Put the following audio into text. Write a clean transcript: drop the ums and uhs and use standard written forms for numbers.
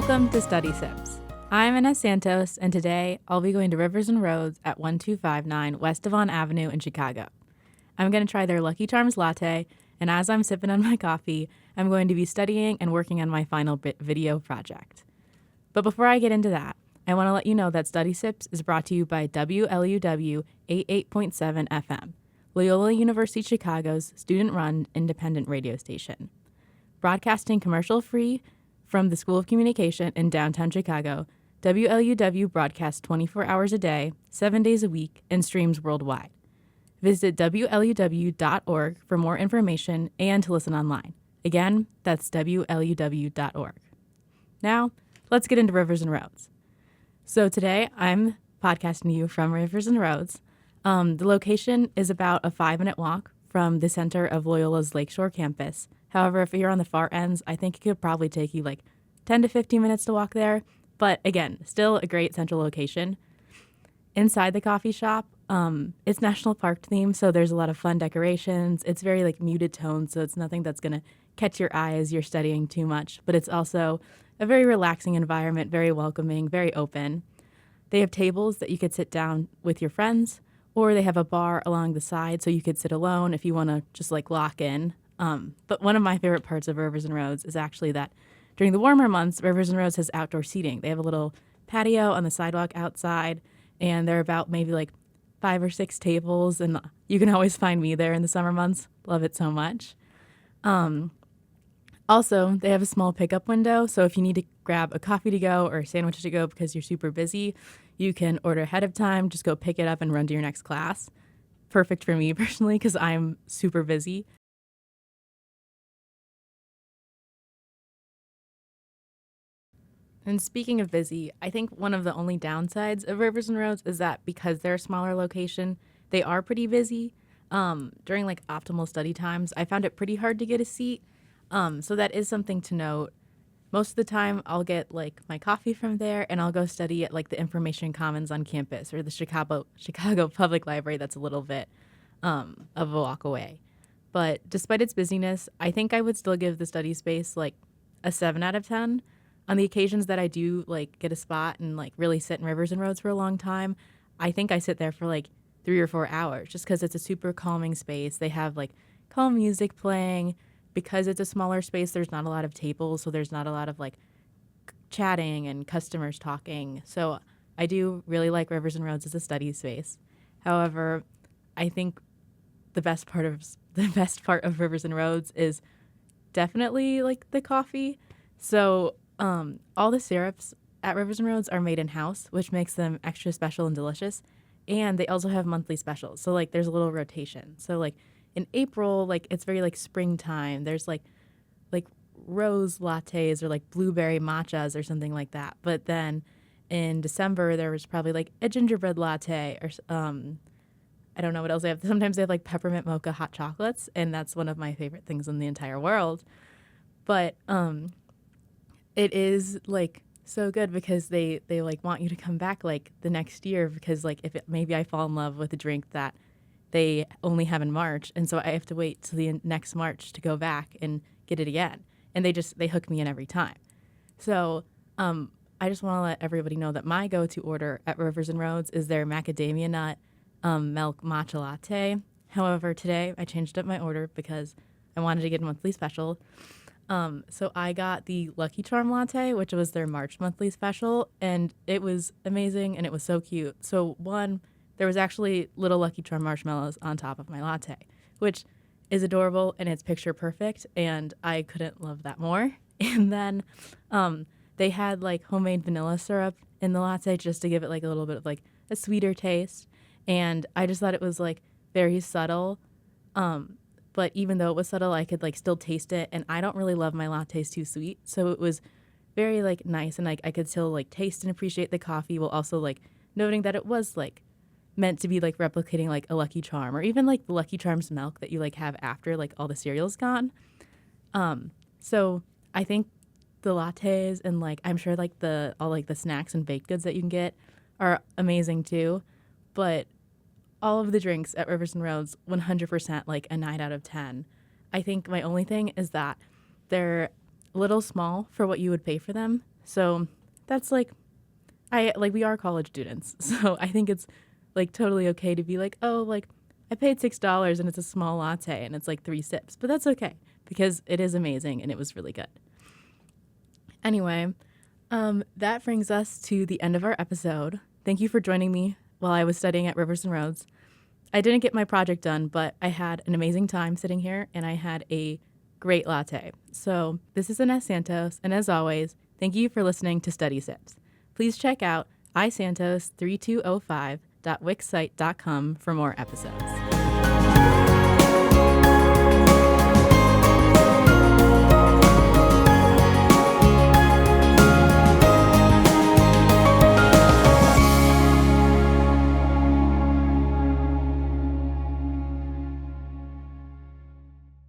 Welcome to Study Sips. I'm Ines Santos, and today I'll be going to Rivers and Roads at 1259 West Devon Avenue in Chicago. I'm going to try their Lucky Charms latte, and as I'm sipping on my coffee, I'm going to be studying and working on my final video project. But before I get into that, I want to let you know that Study Sips is brought to you by WLUW 88.7 FM, Loyola University Chicago's student-run independent radio station. Broadcasting commercial-free from the School of Communication in downtown Chicago, WLUW broadcasts 24 hours a day, 7 days a week, and streams worldwide. Visit WLUW.org for more information and to listen online. Again, that's WLUW.org. Now, let's get into Rivers and Roads. So today, I'm podcasting to you from Rivers and Roads. The location is about a 5-minute walk from the center of Loyola's Lakeshore campus. However, if you're on the far ends, I think it could probably take you like 10 to 15 minutes to walk there. But again, still a great central location. Inside the coffee shop, it's National Park themed, so there's a lot of fun decorations. It's very like muted tones, so it's nothing that's going to catch your eye as you're studying too much. But it's also a very relaxing environment, very welcoming, very open. They have tables that you could sit down with your friends, or they have a bar along the side so you could sit alone if you want to just like lock in. But one of my favorite parts of Rivers and Roads is actually that during the warmer months, Rivers and Roads has outdoor seating. They have a little patio on the sidewalk outside, and there are about maybe like 5 or 6 tables, and you can always find me there in the summer months. Love it so much. Also, they have a small pickup window, so if you need to grab a coffee to go or a sandwich to go because you're super busy, you can order ahead of time, just go pick it up and run to your next class. Perfect for me personally because I'm super busy. And speaking of busy, I think one of the only downsides of Rivers and Roads is that because they're a smaller location, they are pretty busy. During like optimal study times, I found it pretty hard to get a seat. So that is something to note. Most of the time, I'll get like my coffee from there, and I'll go study at like the Information Commons on campus or the Chicago Public Library. That's a little bit of a walk away. But despite its busyness, I think I would still give the study space like a 7 out of 10. On the occasions that I do like get a spot and like really sit in Rivers and Roads for a long time, I think I sit there for like 3 or 4 hours just because it's a super calming space. They have like calm music playing. Because it's a smaller space, there's not a lot of tables, so there's not a lot of like chatting and customers talking. So I do really like Rivers and Roads as a study space. However, I think the best part of Rivers and Roads is definitely like the coffee. So all the syrups at Rivers and Roads are made in-house, which makes them extra special and delicious. And they also have monthly specials. So like there's a little rotation. So like in April, like it's very like springtime. There's like rose lattes or like blueberry matchas or something like that. But then in December, there was probably like a gingerbread latte or I don't know what else they have. Sometimes they have like peppermint mocha hot chocolates, and that's one of my favorite things in the entire world. But it is like so good because they like want you to come back like the next year because like if maybe I fall in love with a drink that they only have in March, and so I have to wait till the next March to go back and get it again. And they hook me in every time. So I just want to let everybody know that my go-to order at Rivers and Roads is their macadamia nut milk matcha latte. However, today I changed up my order because I wanted to get a monthly special. So I got the Lucky Charm latte, which was their March monthly special, and it was amazing and it was so cute. So there was actually little Lucky Charm marshmallows on top of my latte, which is adorable and it's picture perfect, and I couldn't love that more. And then they had like homemade vanilla syrup in the latte just to give it like a little bit of like a sweeter taste. And I just thought it was like very subtle. But even though it was subtle, I could like still taste it. And I don't really love my lattes too sweet. So it was very like nice, and like I could still like taste and appreciate the coffee while also like noting that it was like meant to be like replicating like a Lucky Charm or even like the Lucky Charms milk that you like have after like all the cereal's gone. So I think the lattes and like I'm sure like all like the snacks and baked goods that you can get are amazing too. But all of the drinks at Rivers and Roads, 100% like a 9 out of 10. I think my only thing is that they're a little small for what you would pay for them. So that's like, we are college students. So I think it's like totally okay to be like, oh, like I paid $6 and it's a small latte and it's like 3 sips, but that's okay because it is amazing and it was really good. Anyway, that brings us to the end of our episode. Thank you for joining me while I was studying at Rivers and Roads. I didn't get my project done, but I had an amazing time sitting here and I had a great latte. So this is Ines Santos, and as always, thank you for listening to Study Sips. Please check out isantos3205.wixsite.com for more episodes.